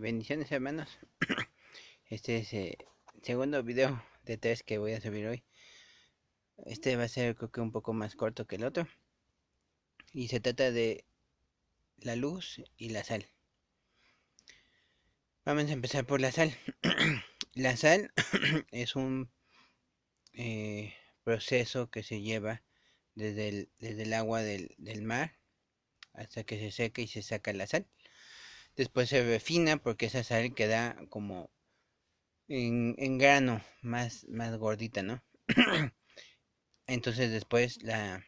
Bendiciones hermanos. Este es el segundo video de tres que voy a subir hoy. Este va a ser creo que un poco más corto que el otro. Y se trata de la luz y la sal. Vamos a empezar por la sal. La sal es un eh, proceso que se lleva desde el agua del mar hasta que se seca y se saca la sal. Después se refina porque esa sal queda como en grano, más gordita, ¿no? Entonces después la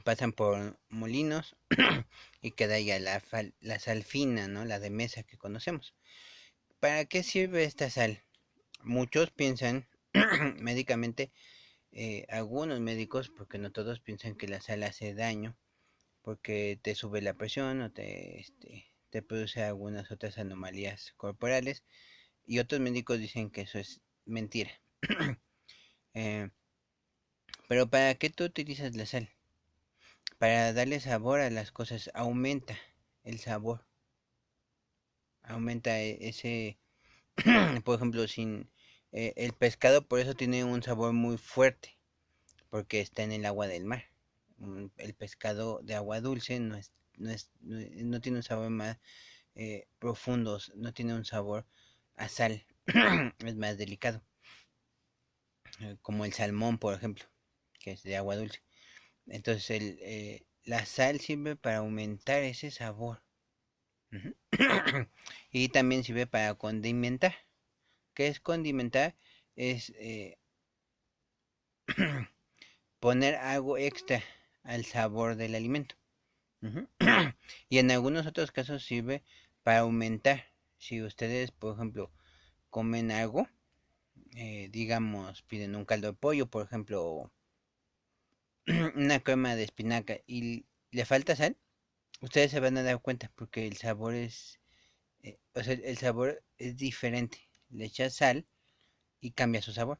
pasan por molinos y queda ya la sal fina, ¿no? La de mesa que conocemos. ¿Para qué sirve esta sal? Muchos piensan médicamente, algunos médicos, porque no todos piensan que la sal hace daño, porque te sube la presión o te produce algunas otras anomalías corporales, y otros médicos dicen que eso es mentira. Eh, pero ¿para qué tú utilizas la sal? Para darle sabor a las cosas, aumenta el sabor, aumenta ese, por ejemplo, sin el pescado por eso tiene un sabor muy fuerte, porque está en el agua del mar. El pescado de agua dulce no tiene un sabor más profundo, no tiene un sabor a sal, es más delicado, como el salmón, por ejemplo, que es de agua dulce. Entonces la sal sirve para aumentar ese sabor. Ujú. Y también sirve para condimentar. ¿Qué es condimentar? Es poner algo extra al sabor del alimento. Ujú. Y en algunos otros casos sirve para aumentar. Si ustedes, por ejemplo, comen algo, digamos, piden un caldo de pollo, por ejemplo, una crema de espinaca y le falta sal, ustedes se van a dar cuenta porque el sabor o sea, el sabor es diferente. Le echas sal y cambia su sabor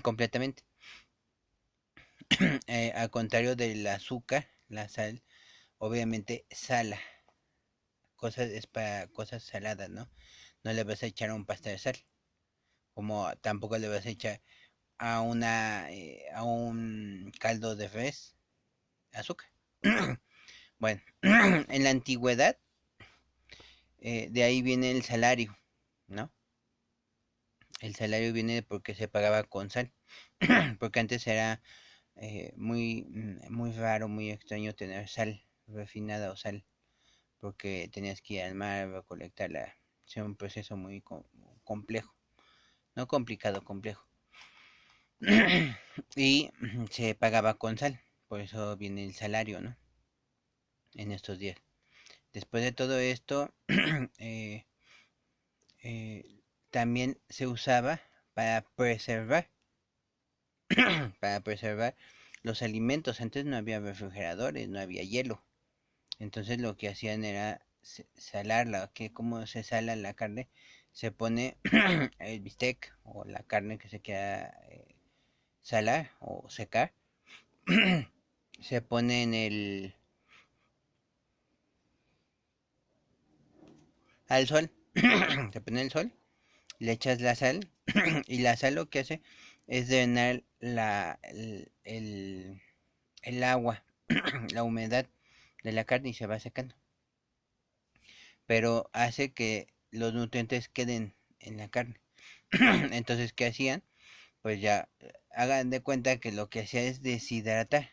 completamente. Al contrario del azúcar, la sal obviamente sala. Cosas es para cosas saladas, ¿no? No le vas a echar a un pasta de sal, como tampoco le vas a echar a un caldo de res azúcar. Bueno, en la antigüedad de ahí viene el salario, ¿no? El salario viene porque se pagaba con sal, porque antes era muy raro, muy extraño tener sal refinada o sal, porque tenías que ir al mar a recolectarla. Era un proceso muy complejo, no complicado, complejo. Y se pagaba con sal, por eso viene el salario, ¿no? En estos días. Después de todo esto, eh, eh, también se usaba para preservar, para preservar los alimentos. Antes no había refrigeradores, no había hielo. Entonces lo que hacían era salarla, que como se sala la carne, se pone el bistec o la carne que se quiera salar o secar, se pone en al sol, se pone el sol, le echas la sal y la sal lo que hace es drenar el agua, la humedad de la carne y se va secando, pero hace que los nutrientes queden en la carne. Entonces, ¿qué hacían? Pues ya hagan de cuenta que lo que hacía es deshidratar.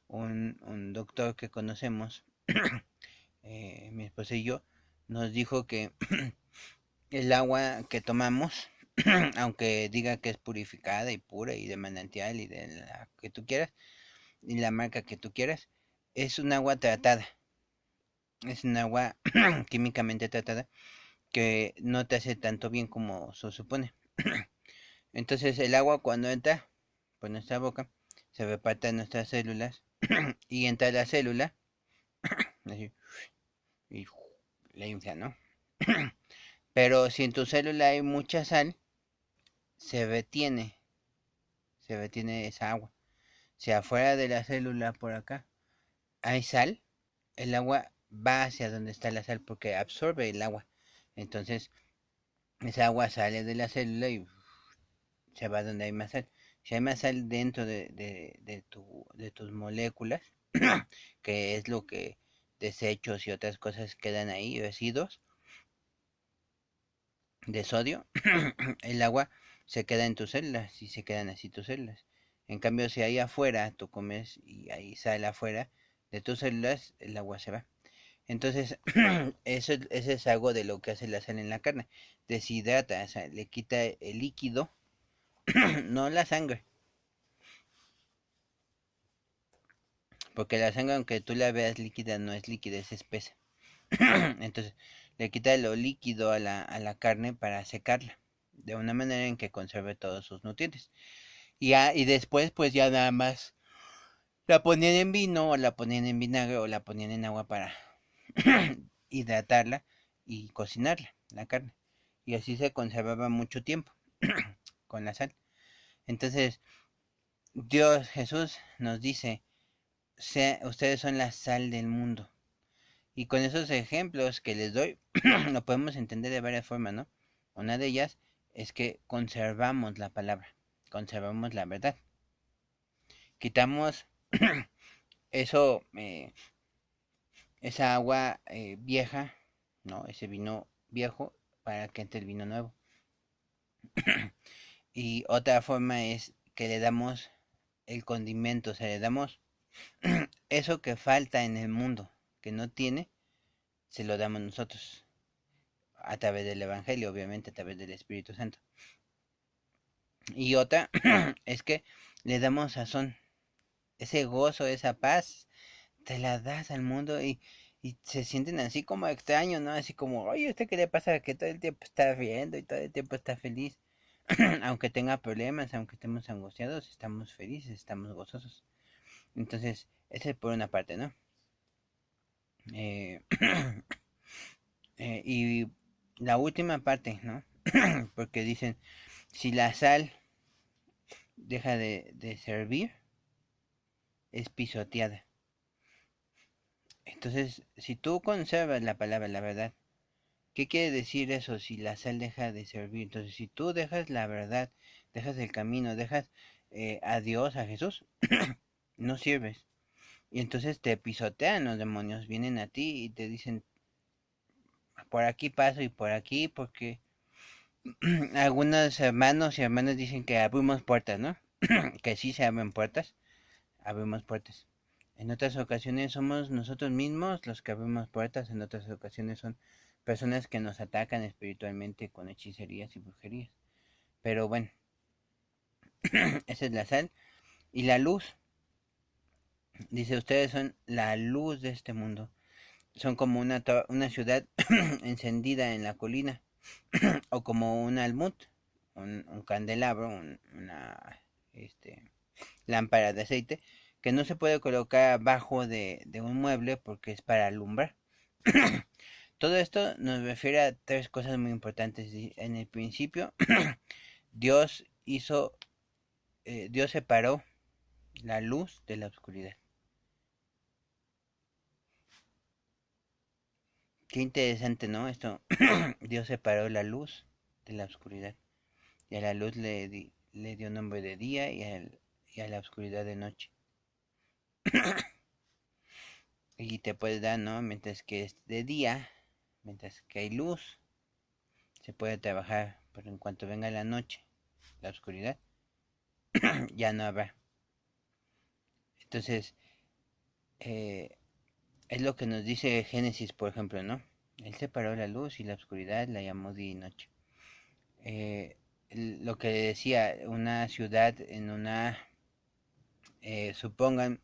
Un doctor que conocemos, mi esposa y yo, nos dijo que el agua que tomamos, aunque diga que es purificada y pura y de manantial y de la que tú quieras, y la marca que tú quieras, es un agua tratada. Es un agua químicamente tratada que no te hace tanto bien como se supone. Entonces el agua cuando entra por nuestra boca se reparte en nuestras células y entra la célula así, y la infla, ¿no? Pero si en tu célula hay mucha sal, se retiene, se retiene esa agua. Si afuera de la célula por acá hay sal, el agua va hacia donde está la sal porque absorbe el agua. Entonces, esa agua sale de la célula y se va donde hay más sal. Si hay más sal dentro de tus moléculas, que es lo que desechos y otras cosas quedan ahí, residuos de sodio, el agua se queda en tus células y se quedan así tus células. En cambio, si ahí afuera tú comes y ahí sale afuera de tus células, el agua se va. Entonces, eso es algo de lo que hace la sal en la carne. Deshidrata, o sea, le quita el líquido, no la sangre. Porque la sangre, aunque tú la veas líquida, no es líquida, es espesa. Entonces, le quita lo líquido a la carne para secarla. De una manera en que conserve todos sus nutrientes. Y después, pues ya nada más la ponían en vino, o la ponían en vinagre, o la ponían en agua para hidratarla y cocinarla, la carne. Y así se conservaba mucho tiempo con la sal. Entonces, Dios Jesús nos dice, ustedes son la sal del mundo. Y con esos ejemplos que les doy, lo podemos entender de varias formas, ¿no? Una de ellas es que conservamos la palabra, conservamos la verdad. Quitamos eso, esa agua vieja, ¿no? Ese vino viejo para que entre el vino nuevo. Y otra forma es que le damos el condimento, o sea, le damos eso que falta en el mundo, que no tiene, se lo damos nosotros, a través del Evangelio, obviamente, a través del Espíritu Santo. Y otra es que le damos sazón, ese gozo, esa paz, te la das al mundo y se sienten así como extraños, ¿no? Así como, oye, ¿usted qué le pasa? Que todo el tiempo está riendo y todo el tiempo está feliz. Aunque tenga problemas, aunque estemos angustiados, estamos felices, estamos gozosos. Entonces, esa es por una parte, ¿no? Eh, y la última parte, ¿no? Porque dicen, si la sal deja de servir, es pisoteada. Entonces, si tú conservas la palabra, la verdad, ¿qué quiere decir eso si la sal deja de servir? Entonces, si tú dejas la verdad, dejas el camino, dejas a Dios, a Jesús, no sirves. Y entonces te pisotean los demonios, vienen a ti y te dicen, por aquí paso y por aquí, porque algunos hermanos y hermanas dicen que abrimos puertas, ¿no? Que sí se abren puertas, abrimos puertas. En otras ocasiones somos nosotros mismos los que abrimos puertas, en otras ocasiones son personas que nos atacan espiritualmente con hechicerías y brujerías. Pero bueno, esa es la sal. Y la luz, dice, ustedes son la luz de este mundo. Son como una ciudad encendida en la colina, o como un almud, un candelabro, una lámpara de aceite, que no se puede colocar abajo de un mueble porque es para alumbrar. Todo esto nos refiere a tres cosas muy importantes. En el principio, Dios hizo, Dios separó la luz de la oscuridad. Qué interesante, ¿no? Esto, Dios separó la luz de la oscuridad. Y a la luz le dio nombre de día y a la oscuridad de noche. Y te puede dar, ¿no? Mientras que es de día, mientras que hay luz, se puede trabajar. Pero en cuanto venga la noche, la oscuridad, ya no habrá. Entonces, eh, es lo que nos dice Génesis, por ejemplo, ¿no? Él separó la luz y la oscuridad, la llamó día y noche. Lo que decía, una ciudad en una, supongan,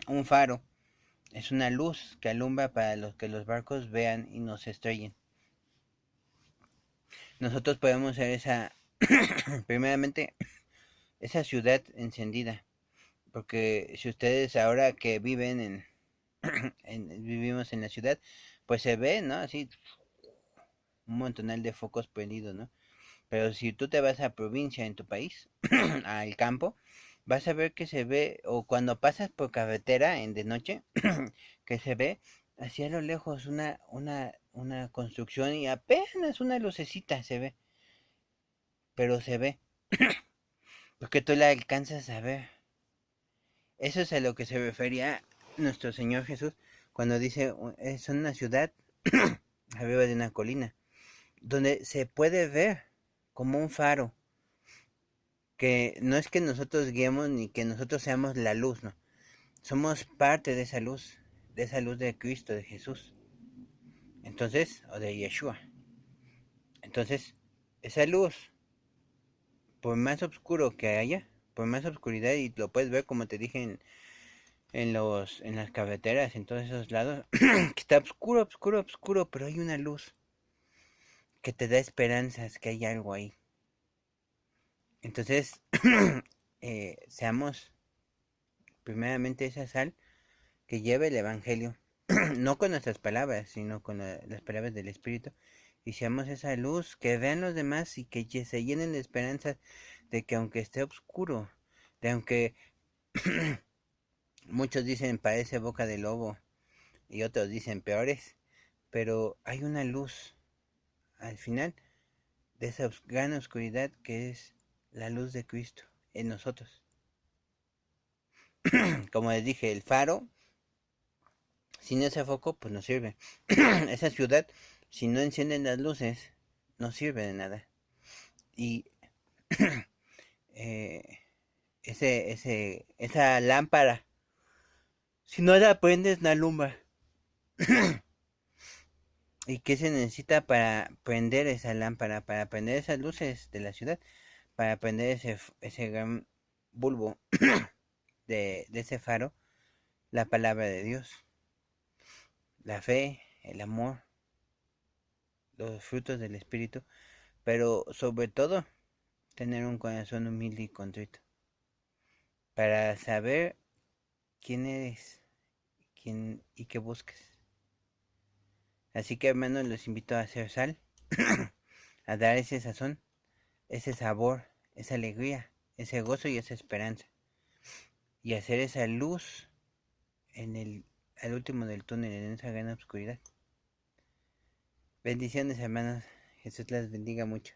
un faro, es una luz que alumbra para los que los barcos vean y no se estrellen. Nosotros podemos ser esa, primeramente, esa ciudad encendida. Porque si ustedes ahora que viven vivimos en la ciudad, pues se ve, ¿no? Así un montonal de focos prendidos, ¿no? Pero si tú te vas a provincia en tu país, al campo, vas a ver que se ve, o cuando pasas por carretera en de noche, que se ve hacia lo lejos una construcción y apenas una lucecita se ve, pero se ve, porque tú la alcanzas a ver. Eso es a lo que se refería nuestro Señor Jesús cuando dice, es una ciudad arriba de una colina, donde se puede ver como un faro, que no es que nosotros guiemos ni que nosotros seamos la luz, no. Somos parte de esa luz de Cristo, de Jesús. Entonces, o de Yeshua. Entonces, esa luz, por más oscuro que haya, por más oscuridad, y lo puedes ver como te dije en las carreteras, en todos esos lados, que está oscuro, oscuro, oscuro, pero hay una luz que te da esperanzas, que hay algo ahí. Entonces, seamos primeramente esa sal que lleve el Evangelio, no con nuestras palabras, sino con las palabras del Espíritu, y seamos esa luz que vean los demás y que se llenen de esperanzas de que aunque esté oscuro, de aunque muchos dicen parece boca de lobo y otros dicen peores, pero hay una luz al final de esa gran oscuridad que es la luz de Cristo en nosotros. Como les dije, el faro, sin ese foco, pues no sirve. Esa ciudad, si no encienden las luces, no sirve de nada. Y eh, esa lámpara, si no la prendes, no alumbra. ¿Y qué se necesita para prender esa lámpara? Para prender esas luces de la ciudad, para prender ese gran bulbo de ese faro, la palabra de Dios, la fe, el amor, los frutos del Espíritu, pero sobre todo tener un corazón humilde y contrito, para saber quién eres, quién y qué buscas. Así que hermanos, los invito a hacer sal, a dar ese sazón, ese sabor, esa alegría, ese gozo y esa esperanza, y hacer esa luz en al último del túnel, en esa gran oscuridad. Bendiciones hermanos, Jesús las bendiga mucho.